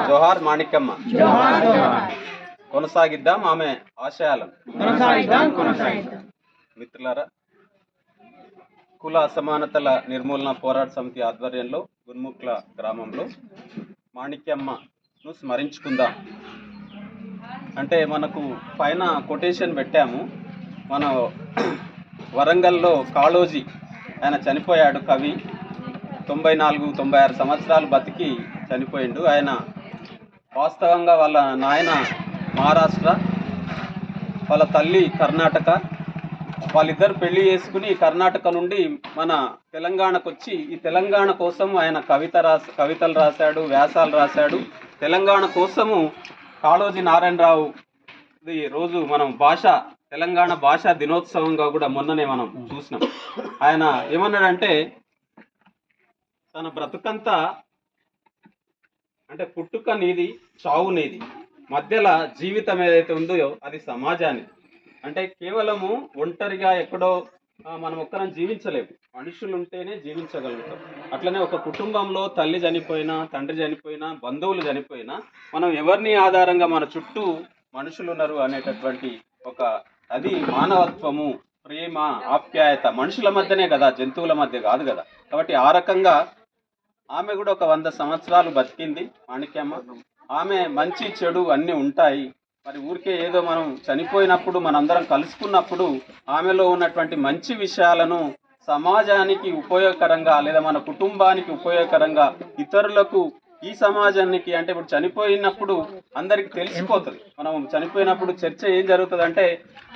జోహార్ మాణిక్యమ్మ. కొనసాగిద్దాం ఆమె ఆశయాలను. మిత్రులారా, కుల అసమానతల నిర్మూలన పోరాట సమితి ఆధ్వర్యంలో గున్ముక్ల గ్రామంలో మాణిక్యమ్మను స్మరించుకుందాం అంటే మనకు పైన కొటేషన్ పెట్టాము. మన వరంగల్లో కాళోజీ ఆయన చనిపోయాడు, కవి. 94-96 సంవత్సరాలు బతికి చనిపోయిండు. ఆయన వాస్తవంగా వాళ్ళ నాయన మహారాష్ట్ర, వాళ్ళ తల్లి కర్ణాటక. వాళ్ళిద్దరు పెళ్లి చేసుకుని కర్ణాటక నుండి మన తెలంగాణకు వచ్చి ఈ తెలంగాణ కోసం ఆయన కవితలు రాశాడు, వ్యాసాలు రాశాడు. తెలంగాణ కోసము కాళోజీ నారాయణరావు రోజు మనం తెలంగాణ భాషా దినోత్సవంగా కూడా మొన్ననే మనం చూసినాం. ఆయన ఏమన్నాడంటే, తన బ్రతుకంతా అంటే పుట్టుక నీది, చావు నీది, మధ్యలో జీవితం ఏదైతే ఉందో అది సమాజానికి. అంటే కేవలము ఒంటరిగా ఎక్కడో మనం ఒక్కరం జీవించలేము, మనుషులు ఉంటేనే జీవించగలుగుతాం. అట్లనే ఒక కుటుంబంలో తల్లి చనిపోయినా, తండ్రి చనిపోయినా, బంధువులు చనిపోయినా మనం ఎవరిని ఆధారంగా మన చుట్టూ మనుషులు ఉన్నారు అనేటటువంటి అది మానవత్వము, ప్రేమ, ఆప్యాయత మనుషుల మధ్యనే కదా, జంతువుల మధ్య కాదు కదా. కాబట్టి ఆ రకంగా ఆమె కూడా ఒక 100 సంవత్సరాలు బతికింది మాణిక్యమ్మ. ఆమె మంచి చెడు అన్నీ ఉంటాయి. మరి ఊరికే ఏదో మనం చనిపోయినప్పుడు మనందరం కలుసుకున్నప్పుడు ఆమెలో ఉన్నటువంటి మంచి విషయాలను సమాజానికి ఉపయోగకరంగా లేదా మన కుటుంబానికి ఉపయోగకరంగా ఇతరులకు, ఈ సమాజానికి అంటే ఇప్పుడు చనిపోయినప్పుడు అందరికి తెలిసిపోతుంది. మనం చనిపోయినప్పుడు చర్చ ఏం జరుగుతుంది అంటే,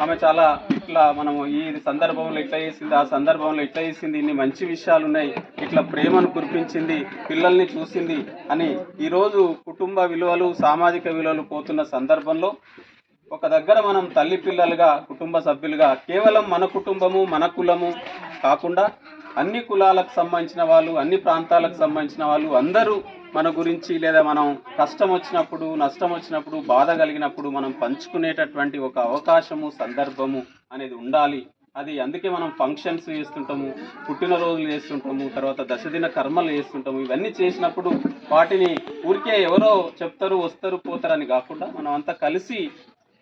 ఆమె చాలా ఇట్లా మనము ఈ సందర్భంలో ఇట్లా చేసింది, ఆ సందర్భంలో ఇట్లా చేసింది, ఇన్ని మంచి విషయాలు ఉన్నాయి, ఇట్లా ప్రేమను కురిపించింది, పిల్లల్ని చూసింది అని. ఈరోజు కుటుంబ విలువలు, సామాజిక విలువలు పోతున్న సందర్భంలో ఒక దగ్గర మనం తల్లి పిల్లలుగా, కుటుంబ సభ్యులుగా కేవలం మన కుటుంబము, మన కులము కాకుండా అన్ని కులాలకు సంబంధించిన వాళ్ళు, అన్ని ప్రాంతాలకు సంబంధించిన వాళ్ళు అందరూ మన గురించి లేదా మనం కష్టం వచ్చినప్పుడు, నష్టం వచ్చినప్పుడు, బాధ కలిగినప్పుడు మనం పంచుకునేటటువంటి ఒక అవకాశము, సందర్భము అనేది ఉండాలి. అది అందుకే మనం ఫంక్షన్స్ చేస్తుంటాము, పుట్టినరోజులు చేస్తుంటాము, తర్వాత దశదిన కర్మలు చేస్తుంటాము. ఇవన్నీ చేసినప్పుడు వాటిని ఊరికే ఎవరో చెప్తారు, వస్తారు, పోతారని కాకుండా మనం అంతా కలిసి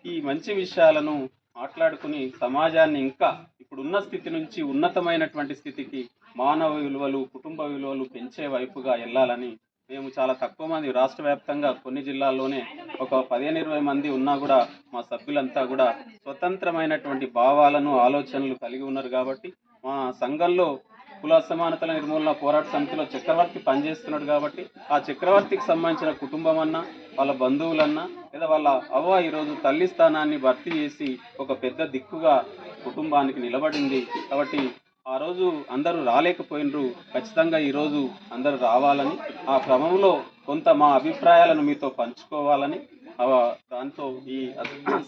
ఈ మంచి విషయాలను మాట్లాడుకుని సమాజాన్ని ఇంకా ఇప్పుడున్న స్థితి నుంచి ఉన్నతమైనటువంటి స్థితికి మానవ విలువలు, కుటుంబ విలువలు పెంచే వైపుగా వెళ్ళాలని మేము చాలా తక్కువ మంది, రాష్ట్ర వ్యాప్తంగా కొన్ని జిల్లాల్లోనే ఒక 15-20 మంది ఉన్నా కూడా మా సభ్యులంతా కూడా స్వతంత్రమైనటువంటి భావాలను, ఆలోచనలు కలిగి ఉన్నారు. కాబట్టి మా సంఘంలో కుల అసమానతల నిర్మూలన పోరాట సమితిలో చక్రవర్తి పనిచేస్తున్నాడు. కాబట్టి ఆ చక్రవర్తికి సంబంధించిన కుటుంబం అన్నా, వాళ్ళ బంధువులన్నా లేదా వాళ్ళ అవ్వ ఈరోజు తల్లి స్థానాన్ని భర్తీ చేసి ఒక పెద్ద దిక్కుగా కుటుంబానికి నిలబడింది. కాబట్టి ఆ రోజు అందరూ రాలేకపోయినరు, ఖచ్చితంగా ఈరోజు అందరూ రావాలని, ఆ క్రమంలో కొంత మా అభిప్రాయాలను మీతో పంచుకోవాలని దాంతో ఈ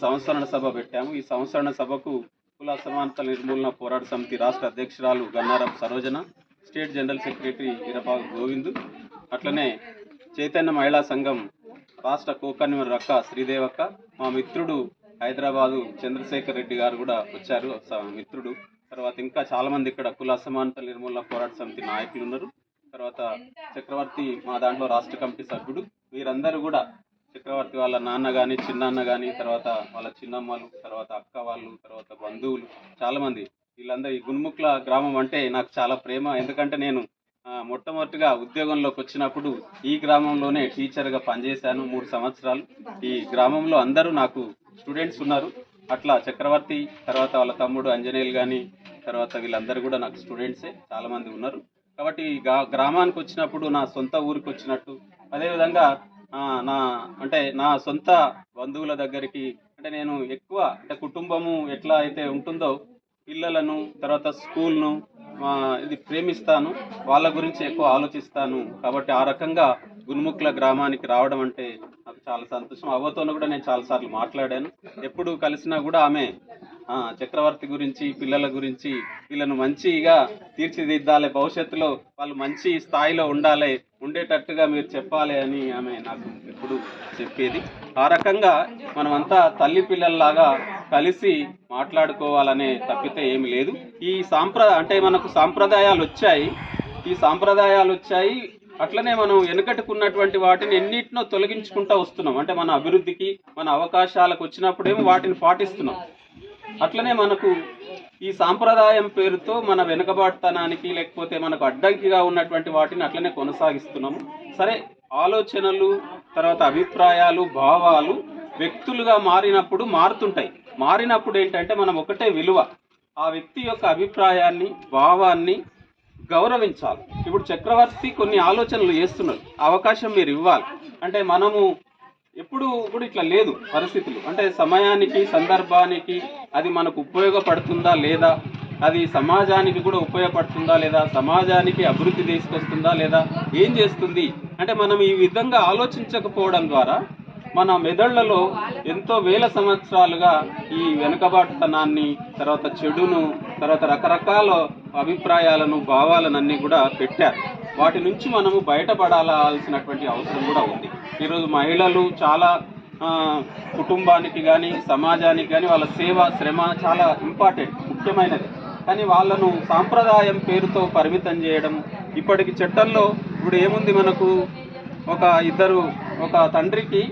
సంస్మరణ సభ పెట్టాము. ఈ సంస్మరణ సభకు కుల అసమానతల నిర్మూలన పోరాట సమితి రాష్ట్ర అధ్యక్షురాలు Gannaram Sarojana, state general secretary Irapagu Govindu, అట్లనే చైతన్య మహిళా సంఘం రాష్ట్ర కో-కన్వీనర్ అక్క శ్రీదేవక్క, మా మిత్రుడు హైదరాబాదు చంద్రశేఖర్ రెడ్డి గారు కూడా వచ్చారు మిత్రుడు. తర్వాత ఇంకా చాలా మంది ఇక్కడ కుల అసమానతల నిర్మూలన పోరాట సమితి నాయకులు ఉన్నారు. తర్వాత చక్రవర్తి మా దాంట్లో రాష్ట్ర కమిటీ సభ్యుడు. వీరందరూ కూడా చక్రవర్తి వాళ్ళ నాన్న కానీ, చిన్నాన్న కానీ, తర్వాత వాళ్ళ చిన్నమ్మలు, తర్వాత అక్క వాళ్ళు, తర్వాత బంధువులు చాలామంది, వీళ్ళందరూ ఈ గున్ముక్ల గ్రామం అంటే నాకు చాలా ప్రేమ. ఎందుకంటే నేను మొట్టమొదటిగా ఉద్యోగంలోకి వచ్చినప్పుడు ఈ గ్రామంలోనే టీచర్గా పనిచేశాను 3 సంవత్సరాలు. ఈ గ్రామంలో అందరూ నాకు స్టూడెంట్స్ ఉన్నారు. అట్లా చక్రవర్తి, తర్వాత వాళ్ళ తమ్ముడు అంజనేయులు కానీ, తర్వాత వీళ్ళందరూ కూడా నాకు స్టూడెంట్సే, చాలామంది ఉన్నారు. కాబట్టి ఈ గ్రామానికి వచ్చినప్పుడు నా సొంత ఊరికి వచ్చినట్టు, అదేవిధంగా నా సొంత బంధువుల దగ్గరికి అంటే నేను ఎక్కువ అంటే కుటుంబము ఎట్లా అయితే ఉంటుందో పిల్లలను, తర్వాత స్కూల్ను ఇది ప్రేమిస్తాను, వాళ్ళ గురించి ఎక్కువ ఆలోచిస్తాను. కాబట్టి ఆ రకంగా గున్ముక్ల గ్రామానికి రావడం అంటే నాకు చాలా సంతోషం. అవ్వతోనూ కూడా నేను చాలాసార్లు మాట్లాడాను. ఎప్పుడు కలిసినా కూడా ఆమె చక్రవర్తి గురించి, పిల్లల గురించి, వీళ్ళను మంచిగా తీర్చిదిద్దాలి, భవిష్యత్తులో వాళ్ళు మంచి స్థాయిలో ఉండేటట్టుగా మీరు చెప్పాలి అని ఆమె నాకు ఎప్పుడు చెప్పేది. ఆ రకంగా మనమంతా తల్లి పిల్లల్లాగా కలిసి మాట్లాడుకోవాలనే తప్పితే ఏమి లేదు. ఈ అంటే మనకు సాంప్రదాయాలు వచ్చాయి, అట్లనే మనం వెనుకటికున్నటువంటి వాటిని ఎన్నిటినో తొలగించుకుంటూ వస్తున్నాం. అంటే మన అభివృద్ధికి మన అవకాశాలకు వచ్చినప్పుడేమో వాటిని పాటిస్తున్నాం. అట్లనే మనకు ఈ సాంప్రదాయం పేరుతో మన వెనుకబాటుతనానికి లేకపోతే మనకు అడ్డంకిగా ఉన్నటువంటి వాటిని అట్లనే కొనసాగిస్తున్నాము. సరే, ఆలోచనలు తర్వాత అభిప్రాయాలు భావాలు వ్యక్తులుగా మారినప్పుడు మారుతుంటాయి. మారినప్పుడు ఏంటంటే మనం ఒకటే విలువ, ఆ వ్యక్తి యొక్క అభిప్రాయాన్ని భావాన్ని గౌరవించాలి. ఇప్పుడు చక్రవర్తి కొన్ని ఆలోచనలు చేస్తున్నారు, అవకాశం మీరు ఇవ్వాలి. అంటే మనము ఎప్పుడు కూడా ఇట్లా లేదు పరిస్థితులు. అంటే సమయానికి సందర్భానికి అది మనకు ఉపయోగపడుతుందా లేదా, అది సమాజానికి కూడా ఉపయోగపడుతుందా లేదా, సమాజానికి అభివృద్ధి తీసుకొస్తుందా లేదా, ఏం చేస్తుంది అంటే మనం ఈ విధంగా ఆలోచించకపోవడం ద్వారా మన మెదళ్లలో ఎంతో వేల సంవత్సరాలుగా ఈ వెనుకబాటుతనాన్ని, తర్వాత చెడును, తర్వాత రకరకాల అభిప్రాయాలను భావాలనన్నీ కూడా పెట్టారు. వాటి నుంచి మనము బయటపడాల్సినటువంటి అవసరం కూడా ఉంది. ఈరోజు మహిళలు చాలా కుటుంబానికి కానీ సమాజానికి కానీ వాళ్ళ సేవ శ్రమ చాలా ఇంపార్టెంట్, ముఖ్యమైనది. కానీ వాళ్ళను సాంప్రదాయం పేరుతో పరిమితం చేయడం, ఇప్పటికి చట్టంలో ఇప్పుడు ఏముంది మనకు, ఒక తండ్రికి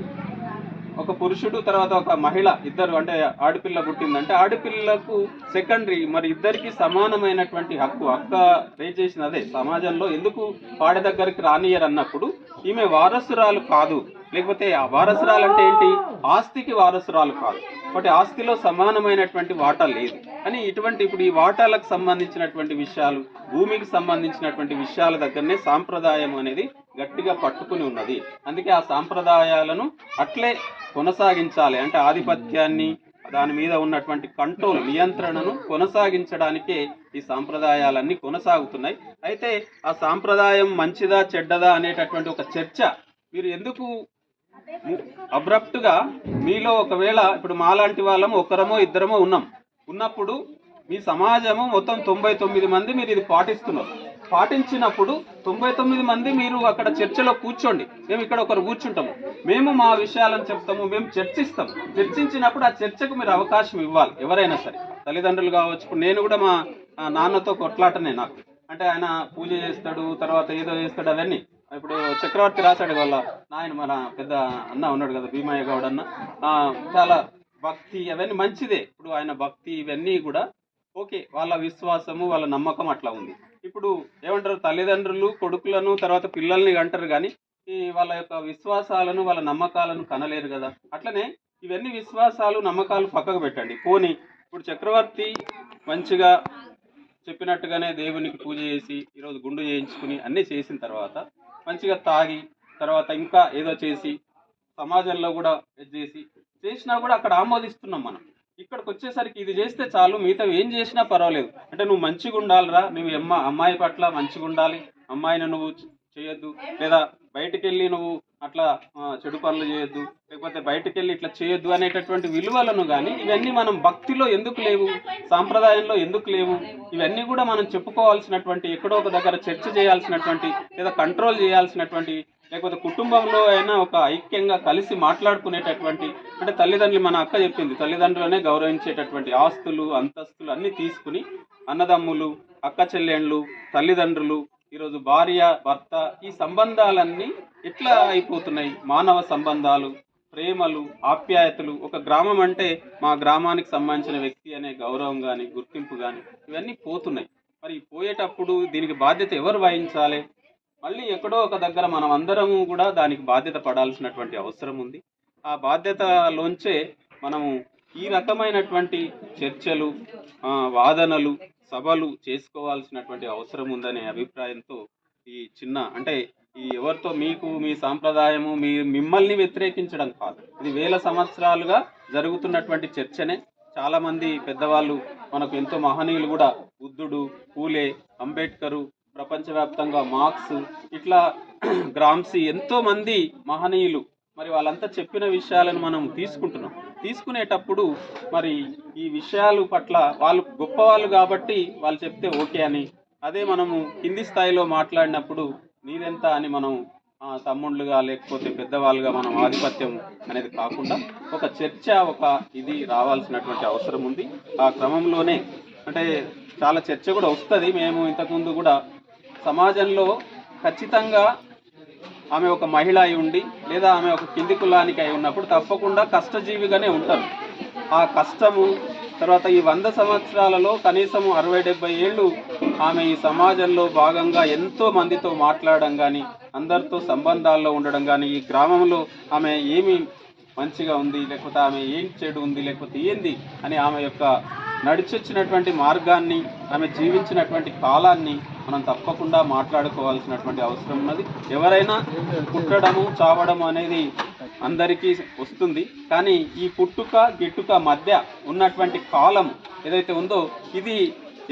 ఒక పురుషుడు తర్వాత ఒక మహిళ ఇద్దరు, అంటే ఆడపిల్ల పుట్టిందంటే ఆడపిల్లకు సెకండరీ, మరి ఇద్దరికి సమానమైనటువంటి అక్క రేజ్ చేసిన అదే సమాజంలో ఎందుకు వాడి దగ్గరికి రానియర్ అన్నప్పుడు ఈమె వారసురాలు కాదు. లేకపోతే ఆ వారసురాలు అంటే ఏంటి, ఆస్తికి వారసురాలు కాదు, కాబట్టి ఆస్తిలో సమానమైనటువంటి వాటా లేదు అని. ఇటువంటి ఇప్పుడు ఈ వాటాలకు సంబంధించినటువంటి విషయాలు, భూమికి సంబంధించినటువంటి విషయాల దగ్గరనే సాంప్రదాయం అనేది గట్టిగా పట్టుకుని ఉన్నది. అందుకే ఆ సాంప్రదాయాలను అట్లే కొనసాగించాలి. అంటే ఆధిపత్యాన్ని, దాని మీద ఉన్నటువంటి కంట్రోల్, నియంత్రణను కొనసాగించడానికే ఈ సాంప్రదాయాలన్నీ కొనసాగుతున్నాయి. అయితే ఆ సాంప్రదాయం మంచిదా చెడ్డదా అనేటటువంటి ఒక చర్చ మీరు ఎందుకు అబ్రప్ట్గా, మీలో ఒకవేళ ఇప్పుడు మాలాంటి వాళ్ళము ఒకరమో ఇద్దరమో ఉన్నప్పుడు మీ సమాజము మొత్తం 99 మంది మీరు ఇది పాటిస్తున్నారు. పాటించినప్పుడు 99 మంది మీరు అక్కడ చర్చలో కూర్చోండి. మేము ఇక్కడ ఒకరు కూర్చుంటాము, మేము మా విషయాలను చెప్తాము, మేము చర్చిస్తాం. చర్చించినప్పుడు ఆ చర్చకు మీరు అవకాశం ఇవ్వాలి. ఎవరైనా సరే, తల్లిదండ్రులు కావచ్చు. ఇప్పుడు నేను కూడా మా నాన్నతో కొట్లాటనే నాకు. అంటే ఆయన పూజ చేస్తాడు, తర్వాత ఏదో చేస్తాడు, అవన్నీ. ఇప్పుడు చక్రవర్తి రాశాడు వాళ్ళ నాయన, మన పెద్ద అన్న ఉన్నాడు కదా, భీమయ్య గౌడ్ అన్న, చాలా భక్తి, అవన్నీ మంచిదే. ఇప్పుడు ఆయన భక్తి ఇవన్నీ కూడా ఓకే, వాళ్ళ విశ్వాసము వాళ్ళ నమ్మకం అట్లా ఉంది. ఇప్పుడు ఏమంటారు, తల్లిదండ్రులు కొడుకులను తర్వాత పిల్లల్ని అంటారు, కానీ ఈ వాళ్ళ యొక్క విశ్వాసాలను వాళ్ళ నమ్మకాలను కనలేరు కదా. అట్లనే ఇవన్నీ విశ్వాసాలు నమ్మకాలు పక్కకు పెట్టండి. పోనీ ఇప్పుడు చక్రవర్తి మంచిగా చెప్పినట్టుగానే దేవునికి పూజ చేసి ఈరోజు గుండు చేయించుకుని అన్నీ చేసిన తర్వాత మంచిగా తాగి తర్వాత ఇంకా ఏదో చేసి సమాజంలో కూడా చేసినా కూడా అక్కడ ఆమోదిస్తున్నాం మనం. ఇక్కడికి వచ్చేసరికి ఇది చేస్తే చాలు, మిగతా ఏం చేసినా పర్వాలేదు. అంటే నువ్వు మంచిగా ఉండాలిరా, నువ్వు అమ్మాయి పట్ల మంచిగా ఉండాలి, అమ్మాయిని నువ్వు చేయొద్దు, లేదా బయటికి వెళ్ళి నువ్వు అట్లా చెడు పనులు చేయొద్దు, లేకపోతే బయటికి వెళ్ళి ఇట్లా చేయొద్దు అనేటటువంటి విలువలను కానీ ఇవన్నీ మనం భక్తిలో ఎందుకు లేవు, సాంప్రదాయంలో ఎందుకు లేవు, ఇవన్నీ కూడా మనం చెప్పుకోవాల్సినటువంటి, ఎక్కడో ఒక దగ్గర చర్చ చేయాల్సినటువంటి, లేదా కంట్రోల్ చేయాల్సినటువంటి, లేకపోతే కుటుంబంలో అయినా ఒక ఐక్యంగా కలిసి మాట్లాడుకునేటటువంటి, అంటే తల్లిదండ్రులు, మన అక్క చెప్పింది, తల్లిదండ్రులనే గౌరవించేటటువంటి ఆస్తులు అంతస్తులు అన్నీ తీసుకుని అన్నదమ్ములు, అక్క చెల్లెండ్లు, తల్లిదండ్రులు, ఈరోజు భార్య భర్త, ఈ సంబంధాలన్నీ ఎట్లా అయిపోతున్నాయి, మానవ సంబంధాలు, ప్రేమలు, ఆప్యాయతలు. ఒక గ్రామం అంటే మా గ్రామానికి సంబంధించిన వ్యక్తి అనే గౌరవం కానీ గుర్తింపు కానీ ఇవన్నీ పోతున్నాయి. మరి పోయేటప్పుడు దీనికి బాధ్యత ఎవరు వహించాలి? మళ్ళీ ఎక్కడో ఒక దగ్గర మనం అందరము కూడా దానికి బాధ్యత పడాల్సినటువంటి అవసరం ఉంది. ఆ బాధ్యతలోంచే మనము ఈ రకమైనటువంటి చర్చలు, వాదనలు, సభలు చేసుకోవాల్సినటువంటి అవసరం ఉందనే అభిప్రాయంతో ఈ చిన్న, అంటే ఈ ఎవరితో మీకు మీ సాంప్రదాయము మిమ్మల్ని వ్యతిరేకించడం కాదు, ఇది వేల సంవత్సరాలుగా జరుగుతున్నటువంటి చర్చనే. చాలామంది పెద్దవాళ్ళు, మనకు ఎంతో మహనీయులు కూడా, బుద్ధుడు, పూలే, అంబేద్కరు, ప్రపంచవ్యాప్తంగా మార్క్స్, ఇట్లా గ్రామ్సీ, ఎంతోమంది మహనీయులు, మరి వాళ్ళంతా చెప్పిన విషయాలను మనం తీసుకునేటప్పుడు మరి ఈ విషయాలు పట్ల వాళ్ళు గొప్పవాళ్ళు కాబట్టి వాళ్ళు చెప్తే ఓకే అని, అదే మనము కింది స్థాయిలో మాట్లాడినప్పుడు నీదెంత అని మనం తమ్ముళ్ళుగా లేకపోతే పెద్దవాళ్ళుగా మనం ఆధిపత్యం అనేది కాకుండా ఒక చర్చ, ఒక ఇది రావాల్సినటువంటి అవసరం ఉంది. ఆ క్రమంలోనే అంటే చాలా చర్చ కూడా వస్తుంది. మేము ఇంతకుముందు కూడా సమాజంలో ఖచ్చితంగా ఆమె ఒక మహిళ అయి ఉండి లేదా ఆమె ఒక కింది కులానికి అయి ఉన్నప్పుడు తప్పకుండా కష్టజీవిగానే ఉంటారు. ఆ కష్టము తర్వాత ఈ 100 సంవత్సరాలలో కనీసం 60-70 ఏళ్ళు ఆమె ఈ సమాజంలో భాగంగా ఎంతో మందితో మాట్లాడడం కానీ, అందరితో సంబంధాల్లో ఉండడం కానీ, ఈ గ్రామంలో ఆమె ఏమి మంచిగా ఉంది, లేకపోతే ఆమె ఏం చెడు ఉంది, లేకపోతే ఏంది అని ఆమె యొక్క నడిచొచ్చినటువంటి మార్గాన్ని, ఆమె జీవించినటువంటి కాలాన్ని మనం తప్పకుండా మాట్లాడుకోవాల్సినటువంటి అవసరం ఉన్నది. ఎవరైనా పుట్టడము చావడం అనేది అందరికీ వస్తుంది, కానీ ఈ పుట్టుక గిట్టుక మధ్య ఉన్నటువంటి కాలం ఏదైతే ఉందో ఇది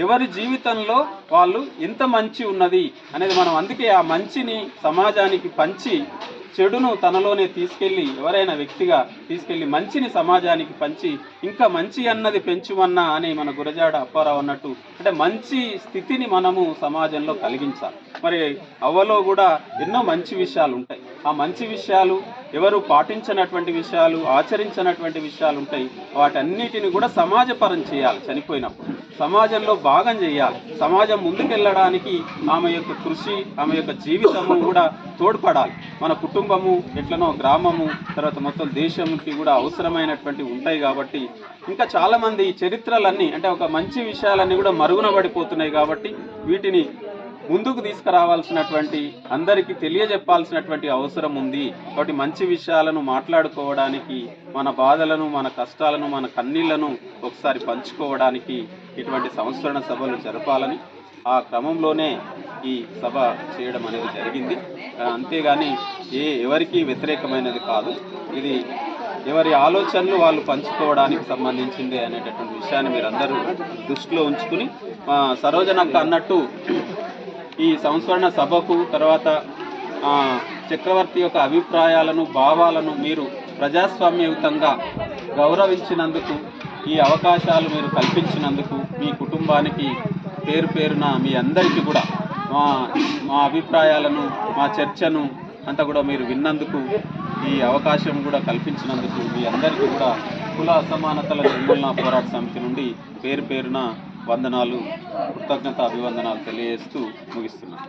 ఎవరి జీవితంలో వాళ్ళు ఎంత మంచి ఉన్నది అనేది మనం అందుకే ఆ మంచిని సమాజానికి పంచి చెడును తనలోనే తీసుకెళ్ళి ఎవరైనా వ్యక్తిగా తీసుకెళ్ళి మంచిని సమాజానికి పంచి ఇంకా మంచి అన్నది పెంచుమన్నా అని మన గురజాడ అప్పారావు అన్నట్టు అంటే మంచి స్థితిని మనము సమాజంలో కలిగించాలి. మరి అవ్వలో కూడా ఎన్నో మంచి విషయాలు ఉంటాయి. ఆ మంచి విషయాలు ఎవరు పాటించినటువంటి విషయాలు, ఆచరించినటువంటి విషయాలు ఉంటాయి. వాటన్నిటిని కూడా సమాజపరం చేయాలి. చనిపోయినప్పుడు సమాజంలో భాగం చేయాలి. సమాజం ముందుకెళ్ళడానికి ఆమె యొక్క కృషి, ఆమె యొక్క జీవితము కూడా తోడ్పడాలి. మన కుటుంబము ఎట్లనో గ్రామము తర్వాత మొత్తం దేశంకి కూడా అవసరమైనటువంటివి ఉంటాయి. కాబట్టి ఇంకా చాలామంది ఈ చరిత్రలన్నీ అంటే ఒక మంచి విషయాలన్నీ కూడా మరుగున పడిపోతున్నాయి. కాబట్టి వీటిని ముందుకు తీసుకురావాల్సినటువంటి అందరికీ తెలియజెప్పాల్సినటువంటి అవసరం ఉంది. కాబట్టి మంచి విషయాలను మాట్లాడుకోవడానికి, మన బాధలను, మన కష్టాలను, మన కన్నీళ్లను ఒకసారి పంచుకోవడానికి ఇటువంటి సంస్మరణ సభలు జరపాలని ఆ క్రమంలోనే ఈ సభ చేయడం అనేది జరిగింది. అంతేగాని ఎవరికి వ్యతిరేకమైనది కాదు. ఇది ఎవరి ఆలోచనలు వాళ్ళు పంచుకోవడానికి సంబంధించిందే అనేటటువంటి విషయాన్ని మీరందరూ దృష్టిలో ఉంచుకుని సరోజనక్క అన్నట్టు ఈ సంస్మరణ సభకు తర్వాత చక్రవర్తి యొక్క అభిప్రాయాలను, భావాలను మీరు ప్రజాస్వామ్యయుతంగా గౌరవించినందుకు, ఈ అవకాశాలు మీరు కల్పించినందుకు మీ కుటుంబానికి పేరు పేరున మీ అందరికీ కూడా మా అభిప్రాయాలను, మా చర్చను అంతా కూడా మీరు విన్నందుకు, ఈ అవకాశం కూడా కల్పించినందుకు మీ అందరికీ కూడా కుల అసమానతల నిర్మూలన పోరాట సమితి నుండి పేరు పేరున వందనాలు, కృతజ్ఞత అభివందనాలు తెలియజేస్తూ ముగిస్తున్నాను.